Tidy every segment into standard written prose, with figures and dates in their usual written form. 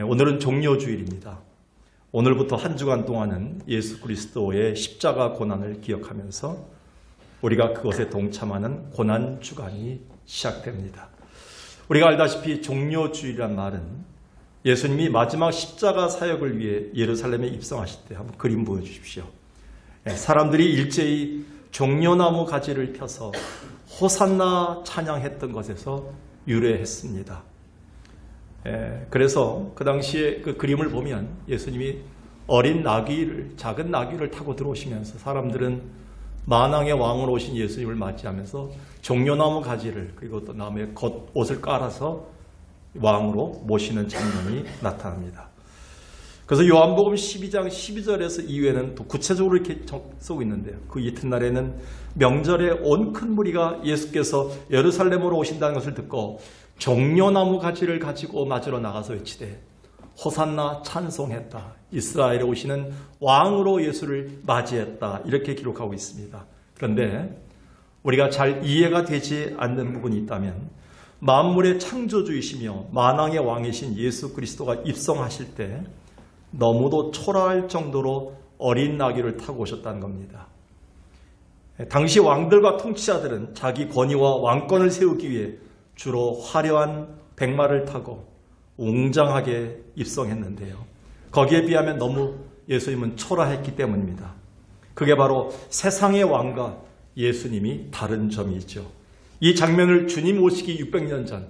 오늘은 종료주일입니다. 오늘부터 한 주간 동안은 예수 그리스도의 십자가 고난을 기억하면서 우리가 그것에 동참하는 고난주간이 시작됩니다. 우리가 알다시피 종료주일이란 말은 예수님이 마지막 십자가 사역을 위해 예루살렘에 입성하실 때 한번 그림 보여주십시오. 사람들이 일제히 종려나무 가지를 펴서 호산나 찬양했던 것에서 유래했습니다. 그래서 그 당시에 그 그림을 보면 예수님이 어린 나귀를, 작은 나귀를 타고 들어오시면서 사람들은 만왕의 왕으로 오신 예수님을 맞이하면서 종려나무 가지를 그리고 또 나무에 겉옷을 깔아서 왕으로 모시는 장면이 나타납니다. 그래서 요한복음 12장 12절에서 이후에는 또 구체적으로 이렇게 쓰고 있는데요. 그 이튿날에는 명절에 온 큰 무리가 예수께서 예루살렘으로 오신다는 것을 듣고 종려나무 가지를 가지고 맞으러 나가서 외치되 호산나 찬송했다. 이스라엘에 오시는 왕으로 예수를 맞이했다. 이렇게 기록하고 있습니다. 그런데 우리가 잘 이해가 되지 않는 부분이 있다면 만물의 창조주이시며 만왕의 왕이신 예수 그리스도가 입성하실 때 너무도 초라할 정도로 어린 나귀를 타고 오셨다는 겁니다. 당시 왕들과 통치자들은 자기 권위와 왕권을 세우기 위해 주로 화려한 백마를 타고 웅장하게 입성했는데요. 거기에 비하면 너무 예수님은 초라했기 때문입니다. 그게 바로 세상의 왕과 예수님이 다른 점이죠. 이 장면을 주님 오시기 600년 전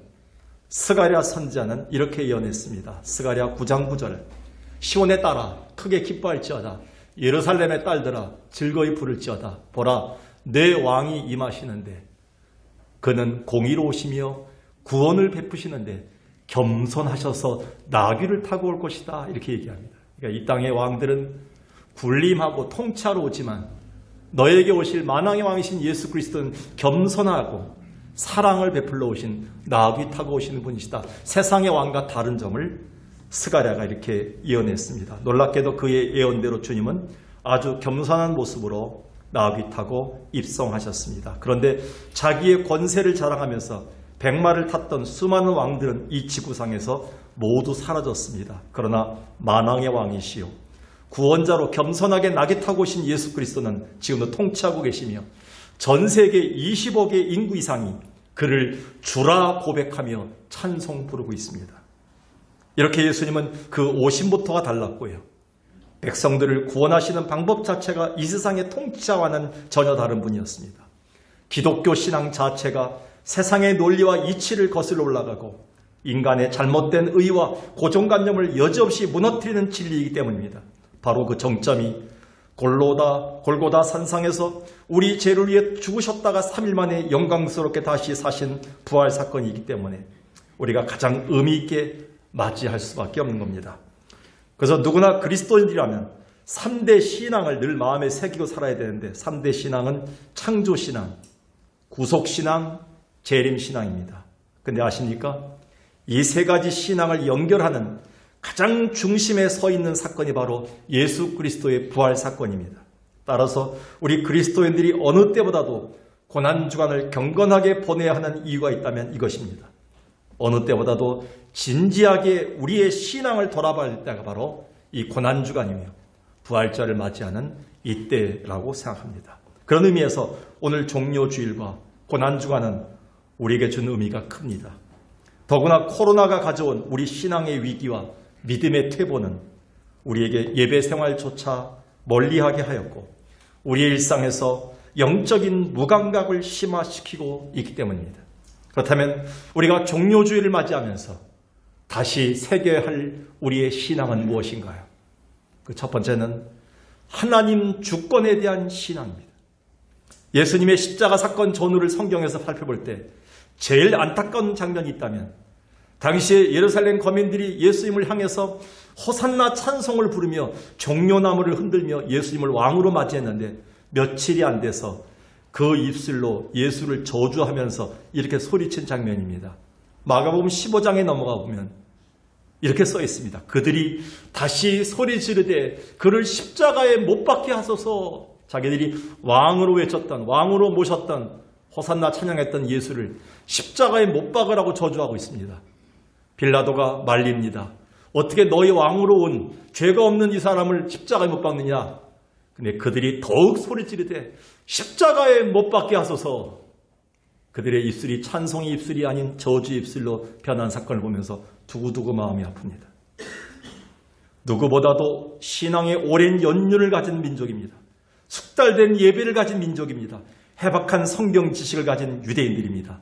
스가랴 선지자는 이렇게 예언했습니다. 스가랴 9장 9절 시온의 딸아 크게 기뻐할지어다. 예루살렘의 딸들아 즐거이 부를지어다. 보라 내 왕이 임하시는데 그는 공의로우시며 구원을 베푸시는데 겸손하셔서 나귀를 타고 올 것이다. 이렇게 얘기합니다. 그러니까 이 땅의 왕들은 군림하고 통치하러 오지만 너에게 오실 만왕의 왕이신 예수 그리스도는 겸손하고 사랑을 베풀러 오신 나귀 타고 오시는 분이시다. 세상의 왕과 다른 점을 스가랴가 이렇게 예언했습니다. 놀랍게도 그의 예언대로 주님은 아주 겸손한 모습으로 나귀 타고 입성하셨습니다. 그런데 자기의 권세를 자랑하면서 백마를 탔던 수많은 왕들은 이 지구상에서 모두 사라졌습니다. 그러나 만왕의 왕이시요 구원자로 겸손하게 나귀 타고 오신 예수 그리스도는 지금도 통치하고 계시며 전 세계 20억의 인구 이상이 그를 주라 고백하며 찬송 부르고 있습니다. 이렇게 예수님은 그 오심부터가 달랐고요. 백성들을 구원하시는 방법 자체가 이 세상의 통치자와는 전혀 다른 분이었습니다. 기독교 신앙 자체가 세상의 논리와 이치를 거슬러 올라가고 인간의 잘못된 의와 고정관념을 여지없이 무너뜨리는 진리이기 때문입니다. 바로 그 정점이 골고다 산상에서 우리 죄를 위해 죽으셨다가 3일 만에 영광스럽게 다시 사신 부활 사건이기 때문에 우리가 가장 의미 있게 맞이할 수밖에 없는 겁니다. 그래서 누구나 그리스도인이라면 3대 신앙을 늘 마음에 새기고 살아야 되는데 3대 신앙은 창조신앙, 구속신앙, 재림신앙입니다. 근데 아십니까? 이 세 가지 신앙을 연결하는 가장 중심에 서 있는 사건이 바로 예수 그리스도의 부활 사건입니다. 따라서 우리 그리스도인들이 어느 때보다도 고난주간을 경건하게 보내야 하는 이유가 있다면 이것입니다. 어느 때보다도 진지하게 우리의 신앙을 돌아봐야 할 때가 바로 이 고난주간이며 부활절을 맞이하는 이때라고 생각합니다. 그런 의미에서 오늘 종료주일과 고난주간은 우리에게 준 의미가 큽니다. 더구나 코로나가 가져온 우리 신앙의 위기와 믿음의 퇴보는 우리에게 예배 생활조차 멀리하게 하였고 우리의 일상에서 영적인 무감각을 심화시키고 있기 때문입니다. 그렇다면 우리가 종료주일을 맞이하면서 다시 새겨야 할 우리의 신앙은 무엇인가요? 그 첫 번째는 하나님 주권에 대한 신앙입니다. 예수님의 십자가 사건 전후를 성경에서 살펴볼 때 제일 안타까운 장면이 있다면 당시에 예루살렘 거민들이 예수님을 향해서 호산나 찬송을 부르며 종려나무를 흔들며 예수님을 왕으로 맞이했는데 며칠이 안 돼서 그 입술로 예수를 저주하면서 이렇게 소리친 장면입니다. 마가복음 15장에 넘어가 보면 이렇게 써 있습니다. 그들이 다시 소리 지르되 그를 십자가에 못 박게 하소서. 자기들이 왕으로 외쳤던, 왕으로 모셨던, 호산나 찬양했던 예수를 십자가에 못 박으라고 저주하고 있습니다. 빌라도가 말립니다. 어떻게 너희 왕으로 온 죄가 없는 이 사람을 십자가에 못 박느냐? 근데 그들이 더욱 소리 지르되 십자가에 못 박게 하소서. 그들의 입술이 찬송의 입술이 아닌 저주의 입술로 변한 사건을 보면서 두고두고 마음이 아픕니다. 누구보다도 신앙의 오랜 연륜을 가진 민족입니다. 숙달된 예배를 가진 민족입니다. 해박한 성경 지식을 가진 유대인들입니다.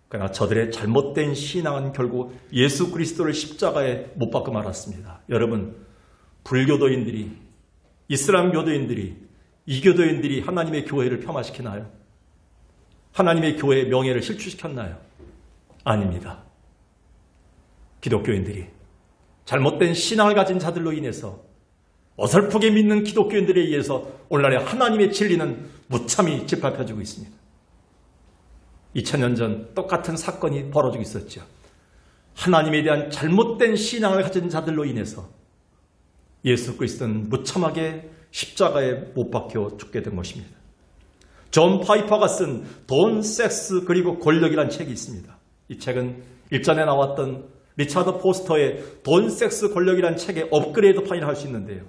그러나 저들의 잘못된 신앙은 결국 예수 그리스도를 십자가에 못 박고 말았습니다. 여러분, 불교도인들이, 이슬람교도인들이, 이교도인들이 하나님의 교회를 폄하시키나요? 하나님의 교회의 명예를 실추시켰나요? 아닙니다. 기독교인들이 잘못된 신앙을 가진 자들로 인해서 어설프게 믿는 기독교인들에 의해서 오늘날의 하나님의 진리는 무참히 짓밟혀지고 있습니다. 2000년 전 똑같은 사건이 벌어지고 있었죠. 하나님에 대한 잘못된 신앙을 가진 자들로 인해서 예수 그리스도는 무참하게 십자가에 못 박혀 죽게 된 것입니다. 존 파이퍼가 쓴 돈, 섹스 그리고 권력이라는 책이 있습니다. 이 책은 일전에 나왔던 리차드 포스터의 돈, 섹스, 권력이라는 책의 업그레이드판이라 할 수 있는데요.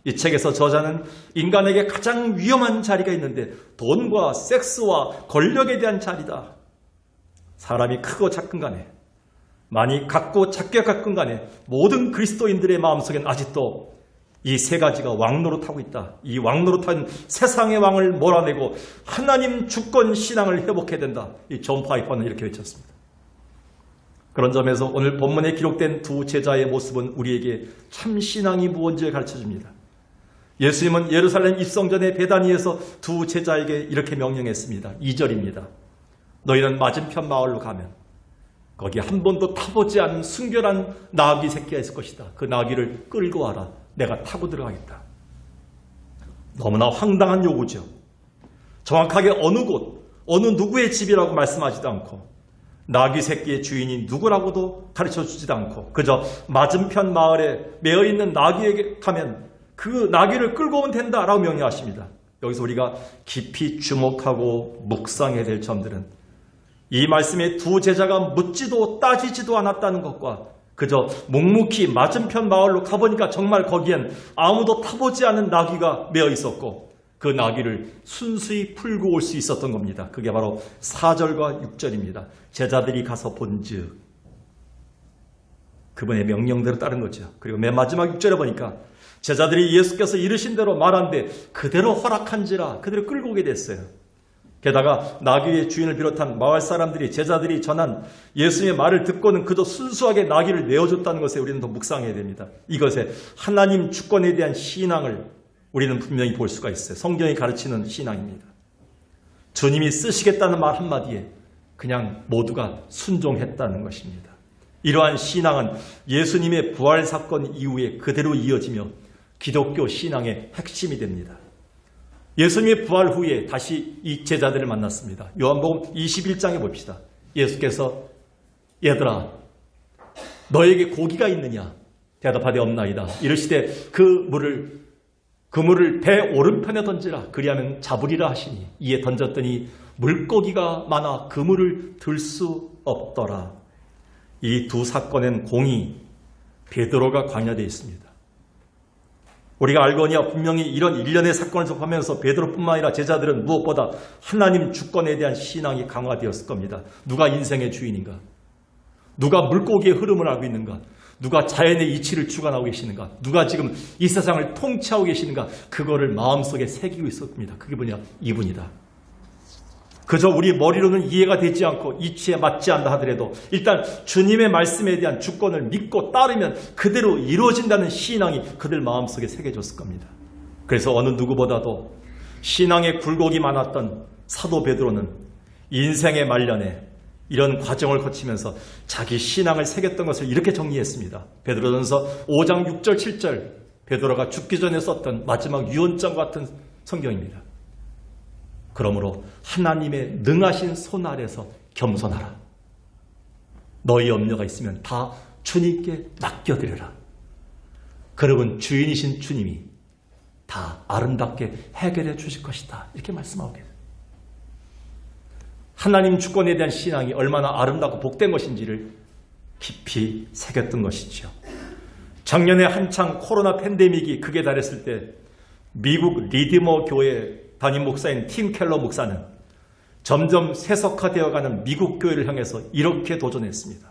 이 책에서 저자는 인간에게 가장 위험한 자리가 있는데 돈과 섹스와 권력에 대한 자리다. 사람이 크고 작건 간에, 많이 갖고 작게 갖건 간에 모든 그리스도인들의 마음속엔 아직도 이 세 가지가 왕노릇하고 있다. 이 왕노릇한 세상의 왕을 몰아내고 하나님 주권 신앙을 회복해야 된다. 이 존 파이퍼는 이렇게 외쳤습니다. 그런 점에서 오늘 본문에 기록된 두 제자의 모습은 우리에게 참 신앙이 무엇인지를 가르쳐줍니다. 예수님은 예루살렘 입성 전에 베다니에서 두 제자에게 이렇게 명령했습니다. 2절입니다. 너희는 맞은편 마을로 가면 거기 한 번도 타보지 않은 순결한 나귀 새끼가 있을 것이다. 그 나귀를 끌고 와라. 내가 타고 들어가겠다. 너무나 황당한 요구죠. 정확하게 어느 곳, 어느 누구의 집이라고 말씀하지도 않고 나귀 새끼의 주인이 누구라고도 가르쳐주지도 않고 그저 맞은편 마을에 매어있는 나귀에게 가면 그 나귀를 끌고 오면 된다라고 명령하십니다. 여기서 우리가 깊이 주목하고 묵상해야 될 점들은 이 말씀에 두 제자가 묻지도 따지지도 않았다는 것과 그저 묵묵히 맞은편 마을로 가보니까 정말 거기엔 아무도 타보지 않은 나귀가 매어 있었고 그 나귀를 순수히 풀고 올 수 있었던 겁니다. 그게 바로 4절과 6절입니다. 제자들이 가서 본즉 그분의 명령대로 따른 거죠. 그리고 맨 마지막 6절에 보니까 제자들이 예수께서 이르신 대로 말한데 그대로 허락한지라 그대로 끌고 오게 됐어요. 게다가 나귀의 주인을 비롯한 마을 사람들이 제자들이 전한 예수님의 말을 듣고는 그저 순수하게 나귀를 내어줬다는 것에 우리는 더 묵상해야 됩니다. 이것에 하나님 주권에 대한 신앙을 우리는 분명히 볼 수가 있어요. 성경이 가르치는 신앙입니다. 주님이 쓰시겠다는 말 한마디에 그냥 모두가 순종했다는 것입니다. 이러한 신앙은 예수님의 부활 사건 이후에 그대로 이어지며 기독교 신앙의 핵심이 됩니다. 예수님의 부활 후에 다시 이 제자들을 만났습니다. 요한복음 21장에 봅시다. 예수께서 얘들아 너에게 고기가 있느냐? 대답하되 없나이다. 이르시되 그 물을 배 오른편에 던지라. 그리하면 잡으리라 하시니 이에 던졌더니 물고기가 많아 그물을 들 수 없더라. 이 두 사건엔 공이 베드로가 관여되어 있습니다. 우리가 알거니와 분명히 이런 일련의 사건을 접하면서 베드로뿐만 아니라 제자들은 무엇보다 하나님 주권에 대한 신앙이 강화되었을 겁니다. 누가 인생의 주인인가? 누가 물고기의 흐름을 알고 있는가? 누가 자연의 이치를 주관하고 계시는가? 누가 지금 이 세상을 통치하고 계시는가? 그거를 마음속에 새기고 있었습니다. 그게 뭐냐? 이분이다. 그저 우리 머리로는 이해가 되지 않고 이치에 맞지 않다 하더라도 일단 주님의 말씀에 대한 주권을 믿고 따르면 그대로 이루어진다는 신앙이 그들 마음속에 새겨졌을 겁니다. 그래서 어느 누구보다도 신앙의 굴곡이 많았던 사도 베드로는 인생의 말년에 이런 과정을 거치면서 자기 신앙을 새겼던 것을 이렇게 정리했습니다. 베드로전서 5장 6절 7절 베드로가 죽기 전에 썼던 마지막 유언장 같은 성경입니다. 그러므로 하나님의 능하신 손 아래서 겸손하라. 너희 염려가 있으면 다 주님께 맡겨드려라. 그러면 주인이신 주님이 다 아름답게 해결해 주실 것이다. 이렇게 말씀하고 계세요. 하나님 주권에 대한 신앙이 얼마나 아름답고 복된 것인지를 깊이 새겼던 것이죠. 작년에 한창 코로나 팬데믹이 극에 달했을 때 미국 리디머 교회 담임 목사인 팀 켈러 목사는 점점 세속화되어가는 미국 교회를 향해서 이렇게 도전했습니다.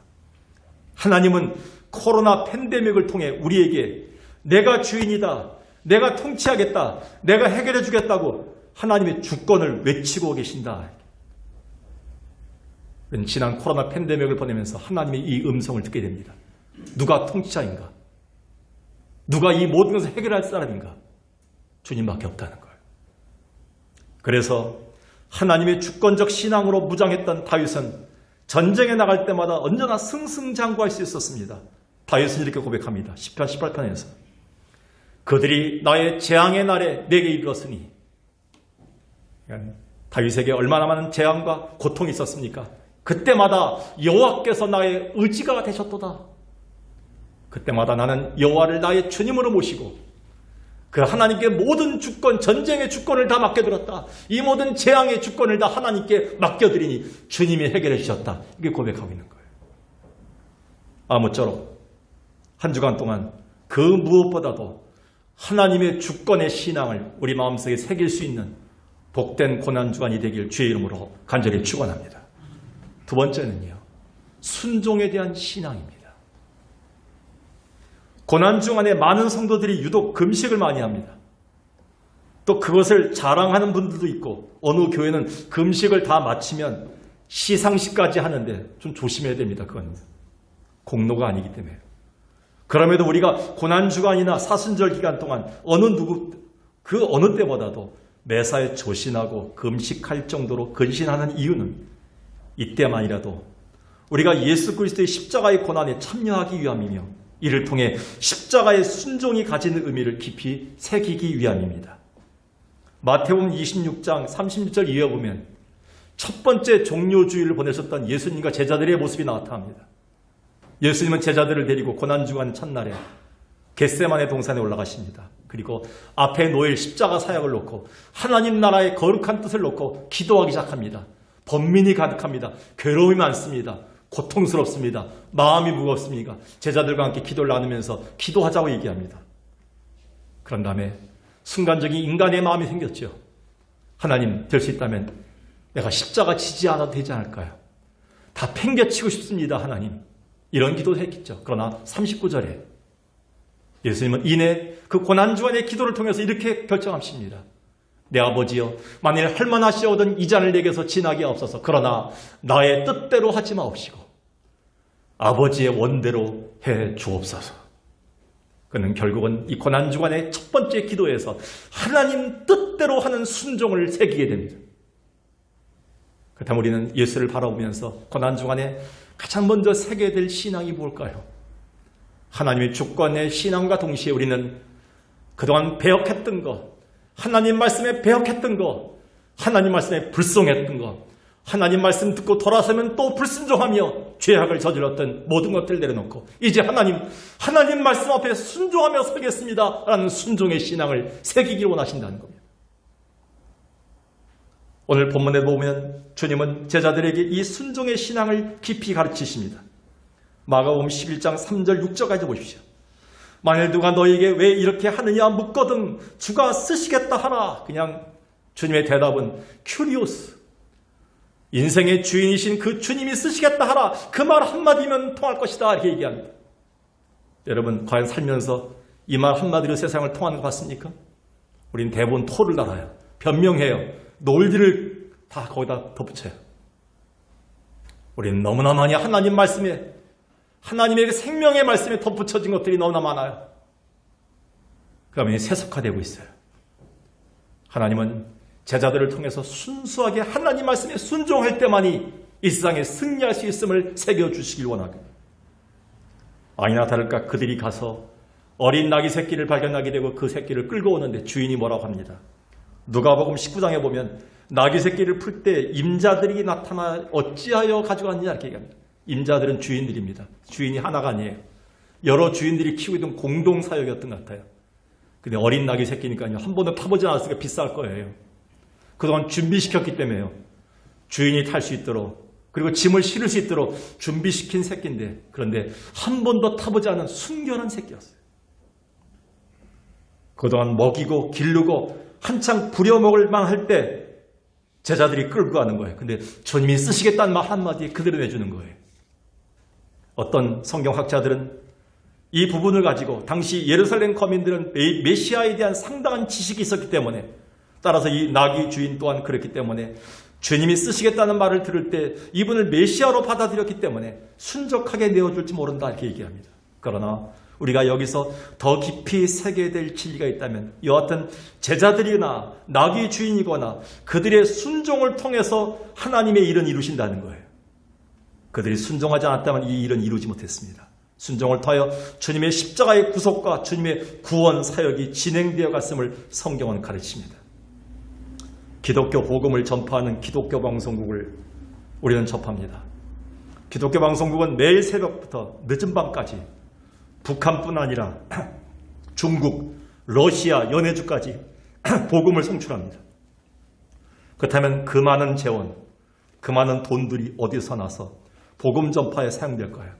하나님은 코로나 팬데믹을 통해 우리에게 내가 주인이다, 내가 통치하겠다, 내가 해결해 주겠다고 하나님의 주권을 외치고 계신다. 지난 코로나 팬데믹을 보내면서 하나님의 이 음성을 듣게 됩니다. 누가 통치자인가? 누가 이 모든 것을 해결할 사람인가? 주님밖에 없다는 거예요. 그래서 하나님의 주권적 신앙으로 무장했던 다윗은 전쟁에 나갈 때마다 언제나 승승장구할 수 있었습니다. 다윗은 이렇게 고백합니다. 시편 18편에서 그들이 나의 재앙의 날에 내게 이르렀으니, 다윗에게 얼마나 많은 재앙과 고통이 있었습니까? 그때마다 여호와께서 나의 의지가 되셨도다. 그때마다 나는 여호와를 나의 주님으로 모시고 그 하나님께 모든 주권, 전쟁의 주권을 다 맡겨드렸다. 이 모든 재앙의 주권을 다 하나님께 맡겨드리니 주님이 해결해 주셨다. 이게 고백하고 있는 거예요. 아무쪼록 한 주간 동안 그 무엇보다도 하나님의 주권의 신앙을 우리 마음속에 새길 수 있는 복된 고난주간이 되길 주의 이름으로 간절히 축원합니다. 두 번째는요, 순종에 대한 신앙입니다. 고난주간에 많은 성도들이 유독 금식을 많이 합니다. 또 그것을 자랑하는 분들도 있고, 어느 교회는 금식을 다 마치면 시상식까지 하는데 좀 조심해야 됩니다. 그건 공로가 아니기 때문에. 그럼에도 우리가 고난주간이나 사순절 기간 동안 그 어느 때보다도 매사에 조신하고 금식할 정도로 근신하는 이유는 이때만이라도 우리가 예수 그리스도의 십자가의 고난에 참여하기 위함이며, 이를 통해 십자가의 순종이 가지는 의미를 깊이 새기기 위함입니다. 마태복음 26장 36절 이어보면 첫 번째 종료주일을 보내셨던 예수님과 제자들의 모습이 나타납니다. 예수님은 제자들을 데리고 고난주간 첫날에 겟세마네 동산에 올라가십니다. 그리고 앞에 놓일 십자가 사역을 놓고 하나님 나라의 거룩한 뜻을 놓고 기도하기 시작합니다. 번민이 가득합니다. 괴로움이 많습니다. 고통스럽습니다. 마음이 무겁습니다. 제자들과 함께 기도를 나누면서 기도하자고 얘기합니다. 그런 다음에 순간적인 인간의 마음이 생겼죠. 하나님, 될 수 있다면 내가 십자가 지지 않아도 되지 않을까요? 다 팽개치고 싶습니다, 하나님. 이런 기도를 했겠죠. 그러나 39절에 예수님은 이내 그 고난주간의 기도를 통해서 이렇게 결정하십니다. 내 아버지여, 만일 할만하시오던 이 잔을 내게서 지나게 없어서, 그러나 나의 뜻대로 하지 마옵시고 아버지의 원대로 해 주옵소서. 그는 결국은 이 고난주간의 첫 번째 기도에서 하나님 뜻대로 하는 순종을 새기게 됩니다. 그렇다면 우리는 예수를 바라보면서 고난주간에 가장 먼저 새겨야 될 신앙이 뭘까요? 하나님의 주권의 신앙과 동시에 우리는 그동안 배역했던 것, 하나님 말씀에 배역했던 것, 하나님 말씀에 불송했던 것, 하나님 말씀 듣고 돌아서면 또 불순종하며 죄악을 저질렀던 모든 것들을 내려놓고 이제 하나님 말씀 앞에 순종하며 서겠습니다 라는 순종의 신앙을 새기길 원하신다는 겁니다. 오늘 본문에 보면 주님은 제자들에게 이 순종의 신앙을 깊이 가르치십니다. 마가복음 11장 3절 6절까지 보십시오. 만일 누가 너에게 왜 이렇게 하느냐 묻거든 주가 쓰시겠다 하라. 그냥 주님의 대답은 큐리오스, 인생의 주인이신 그 주님이 쓰시겠다 하라. 그 말 한마디면 통할 것이다. 이렇게 얘기합니다. 여러분, 과연 살면서 이 말 한마디로 세상을 통하는 거 봤습니까? 우린 대부분 토를 달아요. 변명해요. 논리를 다 거기다 덧붙여요. 우리는 너무나 많이 하나님 말씀에, 하나님의 생명의 말씀에 덧붙여진 것들이 너무나 많아요. 그러면 세속화되고 있어요. 하나님은 제자들을 통해서 순수하게 하나님 말씀에 순종할 때만이 이 세상에 승리할 수 있음을 새겨주시길 원하고, 아니나 다를까 그들이 가서 어린 나귀 새끼를 발견하게 되고 그 새끼를 끌고 오는데 주인이 뭐라고 합니다. 누가복음 19장에 보면 나귀 새끼를 풀 때 임자들이 나타나 어찌하여 가져갔느냐 이렇게 얘기합니다. 임자들은 주인들입니다. 주인이 하나가 아니에요. 여러 주인들이 키우고 있던 공동사역이었던 것 같아요. 근데 어린 나귀 새끼니까요, 한 번도 타보지 않았으니까 비쌀 거예요. 그동안 준비시켰기 때문에요. 주인이 탈 수 있도록, 그리고 짐을 실을 수 있도록 준비시킨 새끼인데, 그런데 한 번도 타보지 않은 순결한 새끼였어요. 그동안 먹이고 기르고 한창 부려먹을 만할 때 제자들이 끌고 가는 거예요. 근데 주님이 쓰시겠다는 말 한마디에 그대로 내주는 거예요. 어떤 성경학자들은 이 부분을 가지고 당시 예루살렘 거민들은 메시아에 대한 상당한 지식이 있었기 때문에, 따라서 이 나귀 주인 또한 그렇기 때문에 주님이 쓰시겠다는 말을 들을 때 이분을 메시아로 받아들였기 때문에 순적하게 내어줄지 모른다 이렇게 얘기합니다. 그러나 우리가 여기서 더 깊이 새겨야 될 진리가 있다면 여하튼 제자들이나 나귀 주인이거나 그들의 순종을 통해서 하나님의 일은 이루신다는 거예요. 그들이 순종하지 않았다면 이 일은 이루지 못했습니다. 순종을 통하여 주님의 십자가의 구속과 주님의 구원 사역이 진행되어 갔음을 성경은 가르칩니다. 기독교 복음을 전파하는 기독교 방송국을 우리는 접합니다. 기독교 방송국은 매일 새벽부터 늦은 밤까지 북한뿐 아니라 중국, 러시아, 연해주까지 복음을 송출합니다. 그렇다면 그 많은 재원, 그 많은 돈들이 어디서 나서 복음 전파에 사용될까요?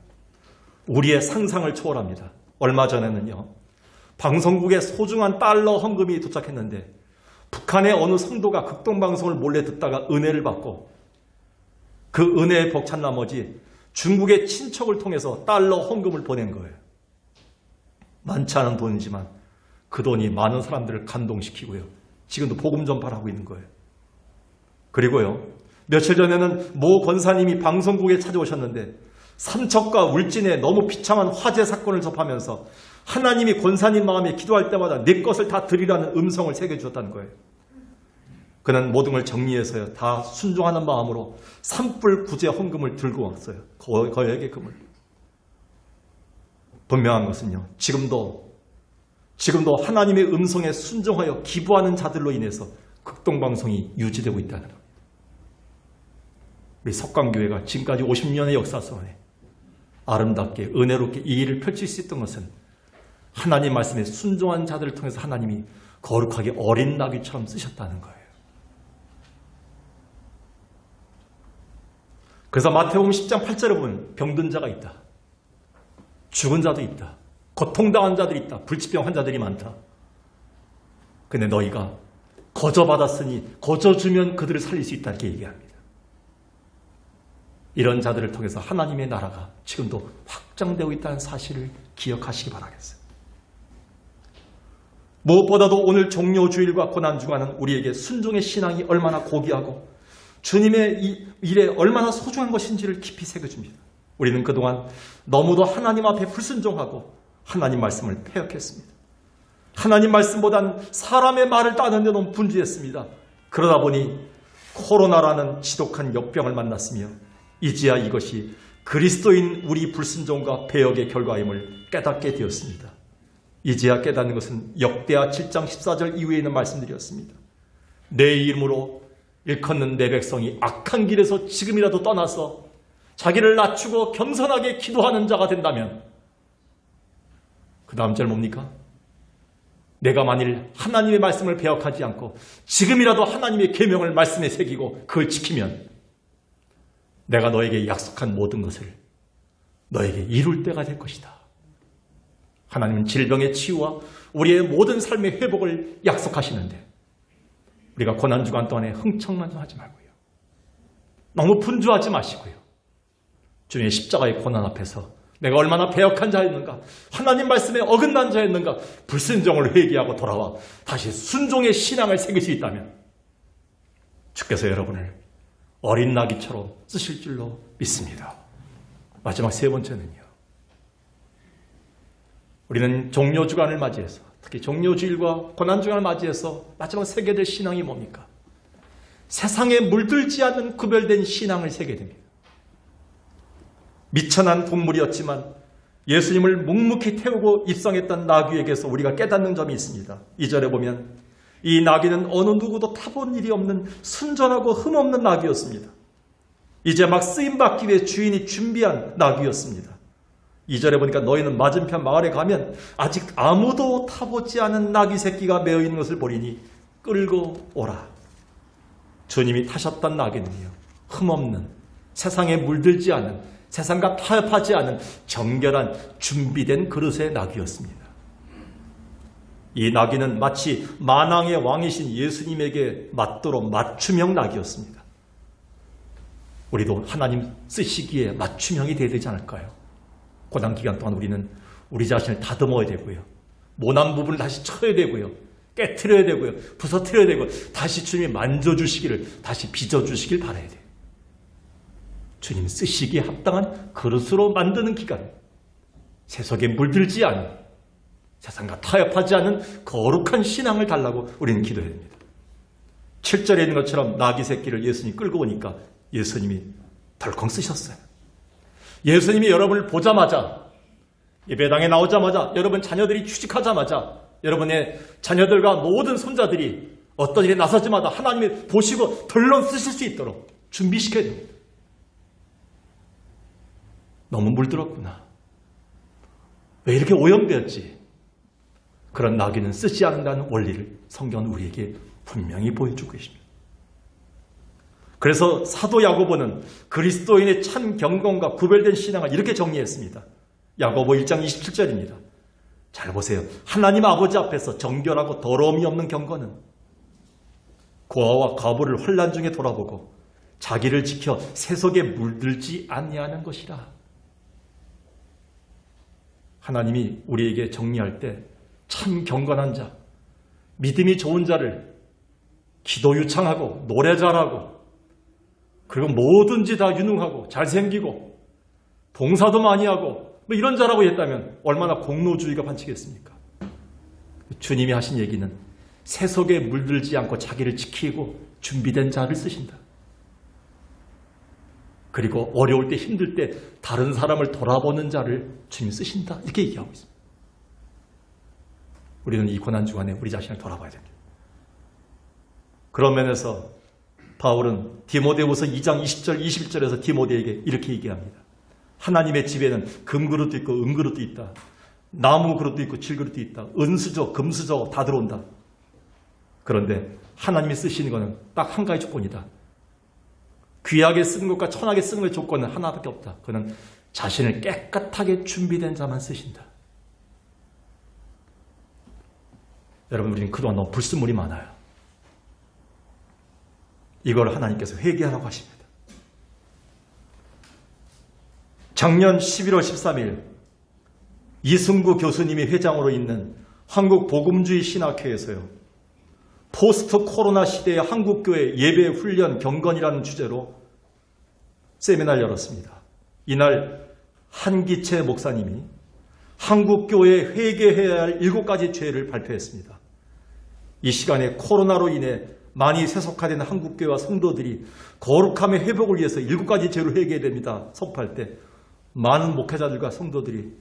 우리의 상상을 초월합니다. 얼마 전에는요, 방송국에 소중한 달러 헌금이 도착했는데 북한의 어느 성도가 극동방송을 몰래 듣다가 은혜를 받고 그 은혜에 벅찬 나머지 중국의 친척을 통해서 달러 헌금을 보낸 거예요. 많지 않은 돈이지만 그 돈이 많은 사람들을 감동시키고요. 지금도 복음 전파를 하고 있는 거예요. 그리고요, 며칠 전에는 모 권사님이 방송국에 찾아오셨는데 삼척과 울진에 너무 비참한 화재 사건을 접하면서 하나님이 권사님 마음에 기도할 때마다 내 것을 다 드리라는 음성을 새겨주었다는 거예요. 그는 모든 걸 정리해서요, 다 순종하는 마음으로 산불 구제 헌금을 들고 왔어요. 거액의 금을. 분명한 것은요, 지금도 하나님의 음성에 순종하여 기부하는 자들로 인해서 극동방송이 유지되고 있다는 겁니다. 우리 석강교회가 지금까지 50년의 역사 속에 아름답게 은혜롭게 이 일을 펼칠 수 있던 것은 하나님 말씀에 순종한 자들을 통해서 하나님이 거룩하게 어린 나귀처럼 쓰셨다는 거예요. 그래서 마태복음 10장 8절에 보면 병든 자가 있다. 죽은 자도 있다. 고통당한 자들이 있다. 불치병 환자들이 많다. 근데 너희가 거저받았으니 거저주면 그들을 살릴 수 있다 이렇게 얘기합니다. 이런 자들을 통해서 하나님의 나라가 지금도 확장되고 있다는 사실을 기억하시기 바라겠어요. 무엇보다도 오늘 종료주일과 고난주간은 우리에게 순종의 신앙이 얼마나 고귀하고 주님의 이 일에 얼마나 소중한 것인지를 깊이 새겨줍니다. 우리는 그동안 너무도 하나님 앞에 불순종하고 하나님 말씀을 폐역했습니다. 하나님 말씀보단 사람의 말을 따는 데 너무 분주했습니다. 그러다 보니 코로나라는 지독한 역병을 만났으며 이제야 이것이 그리스도인 우리 불순종과 배역의 결과임을 깨닫게 되었습니다. 이제야 깨닫는 것은 역대하 7장 14절 이후에 있는 말씀들이었습니다. 내 이름으로 일컫는 내 백성이 악한 길에서 지금이라도 떠나서 자기를 낮추고 겸손하게 기도하는 자가 된다면, 그 다음 절 뭡니까? 내가 만일 하나님의 말씀을 배역하지 않고 지금이라도 하나님의 계명을 말씀에 새기고 그걸 지키면 내가 너에게 약속한 모든 것을 너에게 이룰 때가 될 것이다. 하나님은 질병의 치유와 우리의 모든 삶의 회복을 약속하시는데 우리가 고난주간 동안에 흥청만 하지 말고요, 너무 분주하지 마시고요, 주님의 십자가의 고난 앞에서 내가 얼마나 배역한 자였는가, 하나님 말씀에 어긋난 자였는가, 불순종을 회개하고 돌아와 다시 순종의 신앙을 새길 수 있다면 주께서 여러분을 어린 나귀처럼 쓰실 줄로 믿습니다. 마지막 세 번째는요, 우리는 종료주간을 맞이해서, 특히 종료주일과 고난주간을 맞이해서 마지막 새게 될 신앙이 뭡니까? 세상에 물들지 않는 구별된 신앙을 새게 됩니다. 미천한 동물이었지만 예수님을 묵묵히 태우고 입성했던 나귀에게서 우리가 깨닫는 점이 있습니다. 2절에 보면 이 나귀는 어느 누구도 타본 일이 없는 순전하고 흠없는 나귀였습니다. 이제 막 쓰임받기 위해 주인이 준비한 나귀였습니다. 2절에 보니까 너희는 맞은편 마을에 가면 아직 아무도 타보지 않은 나귀 새끼가 매어 있는 것을 보리니 끌고 오라. 주님이 타셨던 나귀는요, 흠없는, 세상에 물들지 않은, 세상과 타협하지 않은 정결한 준비된 그릇의 나귀였습니다. 이 나귀는 마치 만왕의 왕이신 예수님에게 맞도록 맞춤형 나귀였습니다. 우리도 하나님 쓰시기에 맞춤형이 되어야 되지 않을까요? 고난기간 동안 우리는 우리 자신을 다듬어야 되고요. 모난 부분을 다시 쳐야 되고요. 깨트려야 되고요. 부서뜨려야 되고 다시 주님이 만져주시기를, 다시 빚어주시길 바라야 돼요. 주님 쓰시기에 합당한 그릇으로 만드는 기간, 세속에 물들지 않은, 세상과 타협하지 않은 거룩한 신앙을 달라고 우리는 기도해야 됩니다. 7절에 있는 것처럼 나귀 새끼를 예수님이 끌고 오니까 예수님이 덜컹 쓰셨어요. 예수님이 여러분을 보자마자, 예배당에 나오자마자, 여러분 자녀들이 취직하자마자, 여러분의 자녀들과 모든 손자들이 어떤 일에 나서지마다 하나님이 보시고 덜렁 쓰실 수 있도록 준비시켜야 됩니다. 너무 물들었구나. 왜 이렇게 오염되었지? 그런 나귀는 쓰지 않는다는 원리를 성경은 우리에게 분명히 보여주고 계십니다. 그래서 사도 야고보는 그리스도인의 참 경건과 구별된 신앙을 이렇게 정리했습니다. 야고보 1장 27절입니다. 잘 보세요. 하나님 아버지 앞에서 정결하고 더러움이 없는 경건은 고아와 과부를 환난 중에 돌아보고 자기를 지켜 세속에 물들지 아니하는 것이라. 하나님이 우리에게 정리할 때 참 경건한 자, 믿음이 좋은 자를 기도 유창하고 노래 잘하고 그리고 뭐든지 다 유능하고 잘생기고 봉사도 많이 하고 뭐 이런 자라고 했다면 얼마나 공로주의가 반치겠습니까? 주님이 하신 얘기는 세속에 물들지 않고 자기를 지키고 준비된 자를 쓰신다. 그리고 어려울 때 힘들 때 다른 사람을 돌아보는 자를 주님이 쓰신다. 이렇게 얘기하고 있습니다. 우리는 이 고난 주간에 우리 자신을 돌아봐야 됩니다. 그런 면에서 바울은 디모데후서 2장 20절 21절에서 디모데에게 이렇게 얘기합니다. 하나님의 집에는 금그릇도 있고 은그릇도 있다. 나무 그릇도 있고 질그릇도 있다. 은수저 금수저 다 들어온다. 그런데 하나님이 쓰시는 것은 딱 한 가지 조건이다. 귀하게 쓰는 것과 천하게 쓰는 것의 조건은 하나밖에 없다. 그는 자신을 깨끗하게 준비된 자만 쓰신다. 여러분, 우리는 그동안 너무 불순물이 많아요. 이걸 하나님께서 회개하라고 하십니다. 작년 11월 13일 이승구 교수님이 회장으로 있는 한국복음주의 신학회에서요, 포스트 코로나 시대의 한국교회 예배 훈련 경건이라는 주제로 세미나를 열었습니다. 이날 한기채 목사님이 한국교회에 회개해야 할 7가지 죄를 발표했습니다. 이 시간에 코로나로 인해 많이 세속화된 한국교회와 성도들이 거룩함의 회복을 위해서 7가지 죄를 회개해야 됩니다. 선포할 때 많은 목회자들과 성도들이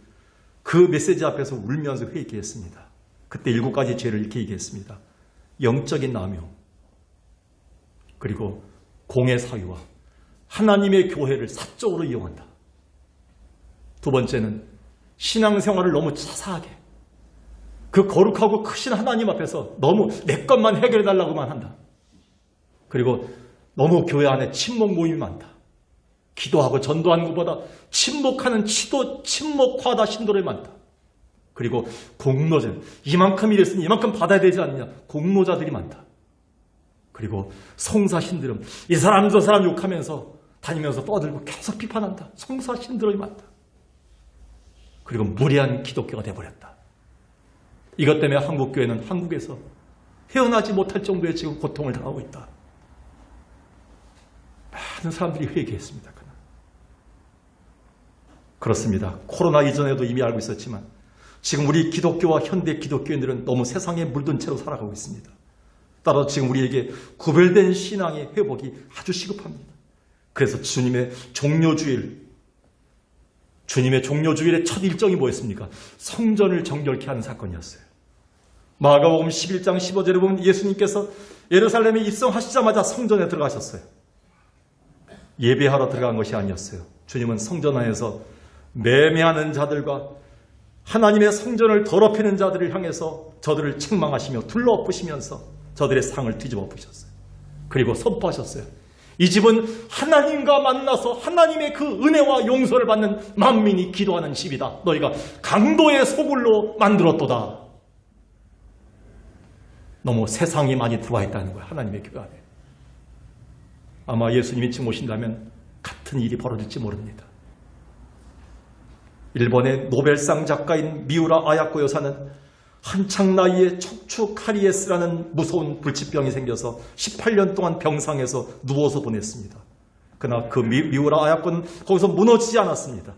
그 메시지 앞에서 울면서 회개했습니다. 그때 7가지 죄를 이렇게 얘기했습니다. 영적인 남용, 그리고 공의 사유와 하나님의 교회를 사적으로 이용한다. 두 번째는 신앙생활을 너무 자사하게, 그 거룩하고 크신 하나님 앞에서 너무 내 것만 해결해달라고만 한다. 그리고 너무 교회 안에 친목 모임이 많다. 기도하고 전도하는 것보다 침묵하는 침묵화다 신도를 많다. 그리고 공로제, 이만큼 일했으니 이만큼 받아야 되지 않느냐, 공로자들이 많다. 그리고 송사신들은 이 사람 저 사람 욕하면서 다니면서 떠들고 계속 비판한다. 송사신들이 많다. 그리고 무례한 기독교가 되어버렸다. 이것 때문에 한국교회는 한국에서 헤어나지 못할 정도의 지금 고통을 당하고 있다. 많은 사람들이 회개했습니다. 그렇습니다. 코로나 이전에도 이미 알고 있었지만 지금 우리 기독교와 현대 기독교인들은 너무 세상에 물든 채로 살아가고 있습니다. 따라서 지금 우리에게 구별된 신앙의 회복이 아주 시급합니다. 그래서 주님의 종료주일의 첫 일정이 뭐였습니까? 성전을 정결케 하는 사건이었어요. 마가복음 11장 15절에 보면 예수님께서 예루살렘에 입성하시자마자 성전에 들어가셨어요. 예배하러 들어간 것이 아니었어요. 주님은 성전 안에서 매매하는 자들과 하나님의 성전을 더럽히는 자들을 향해서 저들을 책망하시며 둘러엎으시면서 저들의 상을 뒤집어 엎으셨어요. 그리고 선포하셨어요. 이 집은 하나님과 만나서 하나님의 그 은혜와 용서를 받는 만민이 기도하는 집이다. 너희가 강도의 소굴로 만들었도다. 너무 세상이 많이 들어와 있다는 거예요. 하나님의 교회 안에. 아마 예수님이 지금 오신다면 같은 일이 벌어질지 모릅니다. 일본의 노벨상 작가인 미우라 아야코 여사는 한창 나이에 척추 카리에스라는 무서운 불치병이 생겨서 18년 동안 병상에서 누워서 보냈습니다. 그러나 그 미우라 아야코는 거기서 무너지지 않았습니다.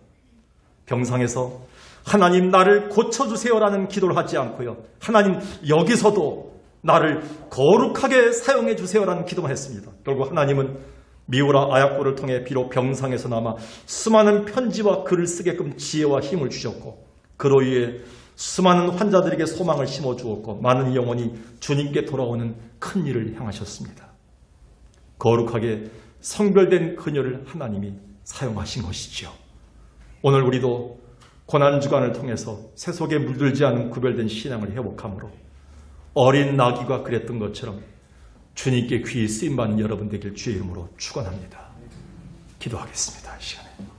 병상에서 하나님 나를 고쳐주세요라는 기도를 하지 않고요. 하나님 여기서도 나를 거룩하게 사용해 주세요라는 기도만 했습니다. 결국 하나님은 미우라 아야코를 통해 비록 병상에서나마 수많은 편지와 글을 쓰게끔 지혜와 힘을 주셨고 그로 인해 수많은 환자들에게 소망을 심어주었고 많은 영혼이 주님께 돌아오는 큰 일을 향하셨습니다. 거룩하게 성별된 그녀를 하나님이 사용하신 것이죠. 오늘 우리도 고난주간을 통해서 세속에 물들지 않은 구별된 신앙을 회복함으로 어린 나귀가 그랬던 것처럼 주님께 귀히 쓰임받는 여러분 되길 주의 이름으로 축원합니다. 기도하겠습니다. 이 시간에.